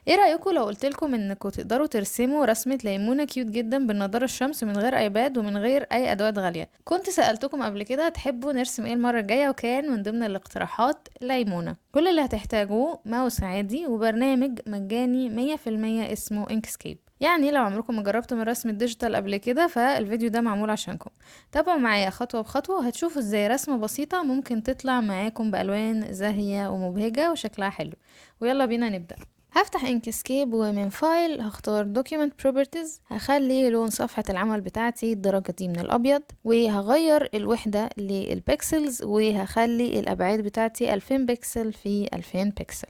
ايه رأيكم لو قلتلكم انكم تقدروا ترسموا رسمة ليمونة كيوت جدا بالنضارة الشمس من غير ايباد ومن غير اي ادوات غالية؟ كنت سألتكم قبل كده تحبوا نرسم ايه المرة الجاية، وكان من ضمن الاقتراحات ليمونة. كل اللي هتحتاجوه ماوس عادي وبرنامج مجاني 100% اسمه انكسكيب. يعني لو عمركم ما جربتم الرسم الديجيتال قبل كده فالفيديو ده معمول عشانكم. تابعوا معايا خطوة بخطوة وهتشوفوا ازاي رسمة بسيطة ممكن تطلع معاكم بألوان زاهية ومبهجة وشكلها حلو. ويلا بينا نبدأ. هفتح انكسكيب ومن فايل هختار document properties، هخلي لون صفحة العمل بتاعتي الدرجة دي من الابيض، وهغير الوحدة للبكسلز وهخلي الابعاد بتاعتي 2000 بكسل في 2000 بكسل.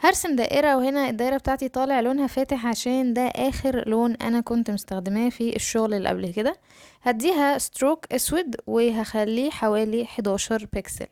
هرسم دائرة، وهنا الدائرة بتاعتي طالع لونها فاتح عشان ده اخر لون انا كنت مستخدماه في الشغل اللي قبل كده. هديها ستروك اسود وهخليه حوالي 11 بكسل.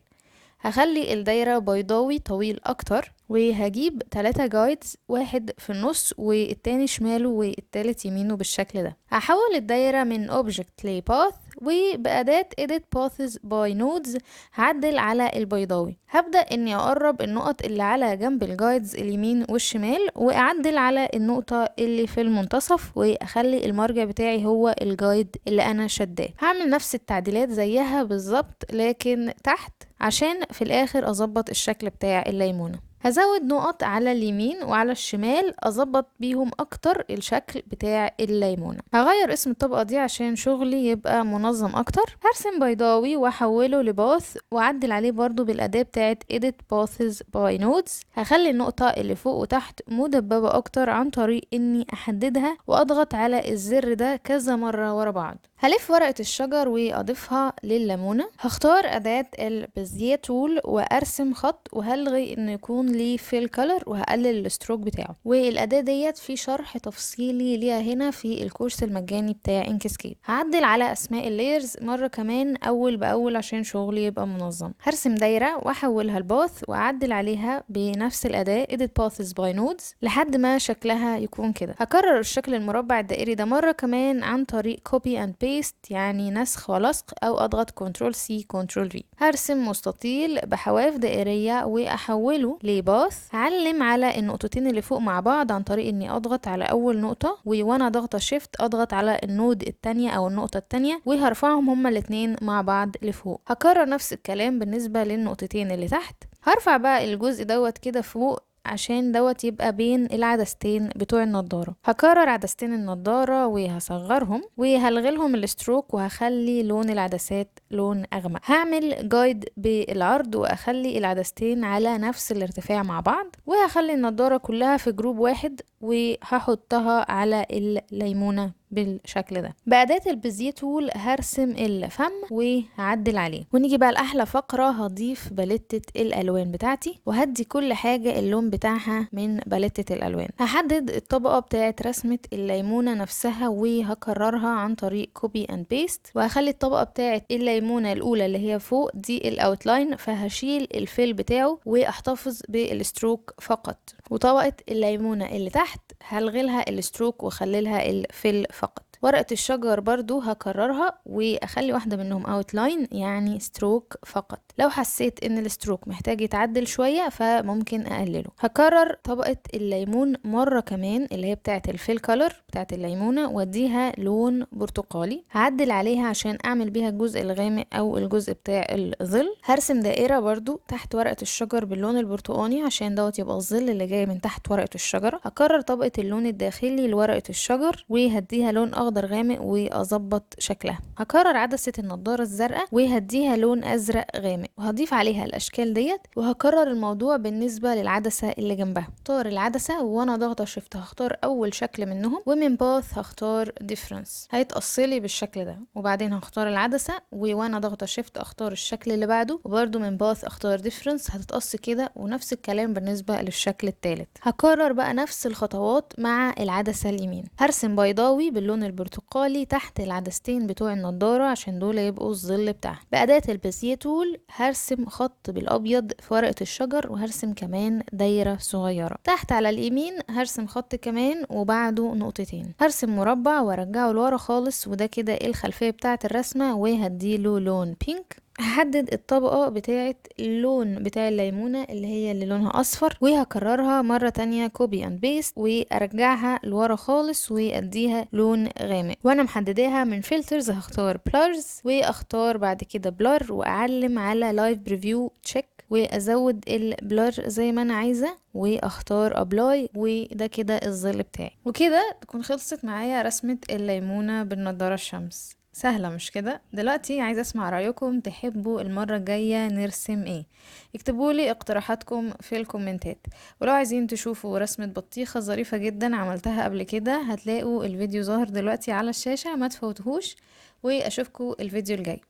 هخلي الدايرة بيضاوي طويل اكتر، وهجيب 3 جايدز، واحد في النص والتاني شماله والتالت يمينه بالشكل ده. هحول الدايرة من object ل path، وبأداة edit paths by nodes هعدل على البيضاوي. هبدأ اني اقرب النقط اللي على جنب الجايدز اليمين والشمال، واعدل على النقطة اللي في المنتصف، واخلي المرجع بتاعي هو الجايد اللي انا شداه. هعمل نفس التعديلات زيها بالظبط لكن تحت، عشان في الاخر اظبط الشكل بتاع الليمونة. هزود نقط على اليمين وعلى الشمال اظبط بيهم اكتر الشكل بتاع الليمونة. هغير اسم الطبقة دي عشان شغلي يبقى منظم اكتر. هرسم بيضاوي واحوله لباث واعدل عليه برضو بالاداة بتاعت edit paths by nodes. هخلي النقطة اللي فوق وتحت مدببة اكتر عن طريق اني احددها واضغط على الزر ده كذا مرة ورا بعض. هلف ورقة الشجر واضيفها لليمونة. هختار اداة البيزيه تول وارسم خط، وهلغي انه يكون ليه فيل كولر، وهقلل الستروك بتاعه. والاداة ديت في شرح تفصيلي ليها هنا في الكورس المجاني بتاع انكسكيب. هعدل على اسماء اللايرز مرة كمان اول باول عشان شغلي يبقى منظم. هرسم دايرة واحولها لباث واعدل عليها بنفس الاداة edit paths by nodes لحد ما شكلها يكون كده. هكرر الشكل المربع الدائري ده مرة كمان عن طريق copy and paste، يعني نسخ ولصق، او اضغط Ctrl C Ctrl V. هرسم مستطيل بحواف دائرية واحوله لباث. هعلم على النقطتين اللي فوق مع بعض عن طريق اني اضغط على اول نقطة، وانا ضغطة شيفت اضغط على النود التانية او النقطة التانية، وهرفعهم هما الاتنين مع بعض لفوق. هكرر نفس الكلام بالنسبة للنقطتين اللي تحت. هرفع بقى الجزء دوت كده فوق عشان دوت يبقى بين العدستين بتوع النضارة. هكرر عدستين النضارة وهصغرهم وهلغي لهم الستروك، وهخلي لون العدسات لون اغمق. هعمل جايد بالعرض واخلي العدستين على نفس الارتفاع مع بعض، وهخلي النضارة كلها في جروب واحد وهحطها على الليمونة بالشكل ده. بأداة البيزيه تول هرسم الفم وهعدل عليه. ونيجي بقى لأحلى فقرة، هضيف باليتة الألوان بتاعتي، وهدي كل حاجة اللون بتاعها من باليتة الألوان. هحدد الطبقة بتاعة رسمة الليمونة نفسها وهكررها عن طريق كوبي اند بيست، وهخلي الطبقة بتاعة الليمونة الأولى اللي هي فوق دي الأوتلاين، فهشيل الفيل بتاعه واحتفظ بالستروك فقط. وطبقة الليمونة اللي تحت هلغيلها الستروك واخليلها الفيل فقط. ورقة الشجر برضو هكررها واخلي واحدة منهم اوتلاين يعني ستروك فقط. لو حسيت ان الستروك محتاج يتعدل شوية فممكن اقلله. هكرر طبقة الليمون مرة كمان اللي هي بتاعة الفيل كولر بتاعة الليمونة، واديها لون برتقالي. هعدل عليها عشان اعمل بيها الجزء الغامق او الجزء بتاع الظل. هرسم دائرة برضو تحت ورقة الشجر باللون البرتقاني عشان دوت يبقى الظل اللي جاي من تحت ورقة الشجرة. هكرر طبقة اللون الداخلي لورقة الشجر وهديها لون اخضر غامق واظبط شكلها. هكرر عدسة النضارة الزرقاء وهديها لون ازرق غامق، وهضيف عليها الاشكال ديت. وهكرر الموضوع بالنسبة للعدسة اللي جنبها. اختار العدسة وانا ضاغطة شيفت هختار اول شكل منهم، ومن باث هختار ديفرنس هيتقصلي بالشكل ده. وبعدين هختار العدسة وانا ضاغطة شيفت اختار الشكل اللي بعده، وبرده من باث اختار ديفرنس هتتقص كده. ونفس الكلام بالنسبة للشكل الثالث. هكرر بقى نفس الخطوات مع العدسة اليمين. هرسم بيضاوي باللون البرتقالي تحت العدستين بتوع النضارة عشان دول يبقوا الظل بتاعها. بأداة البيزيه تول هرسم خط بالابيض في ورقة الشجر، وهرسم كمان دايرة صغيرة تحت على اليمين. هرسم خط كمان وبعده نقطتين. هرسم مربع وارجعه لورا خالص، وده كده الخلفية بتاعة الرسمة، وهديله لون بينك. هحدد الطبقة بتاعة اللون بتاع الليمونة اللي لونها اصفر، وهكررها مرة تانية كوبي اند بيست، وارجعها لورا خالص واديها لون غامق. وانا محدداها من فلترز هختار بلارز، واختار بعد كده بلر، واعلم على لايف بريفيو تشيك، وازود البلر زي ما انا عايزة، واختار ابلاي، وده كده الظل بتاعي. وكده تكون خلصت معايا رسمة الليمونة بالنضارة الشمس. سهلة مش كده؟ دلوقتي عايزة اسمع رأيكم، تحبوا المرة الجاية نرسم ايه؟ اكتبولي اقتراحاتكم في الكومنتات. ولو عايزين تشوفوا رسمة بطيخة ظريفة جدا عملتها قبل كده، هتلاقوا الفيديو ظاهر دلوقتي على الشاشة، ما تفوتهوش. واشوفكوا الفيديو الجاي.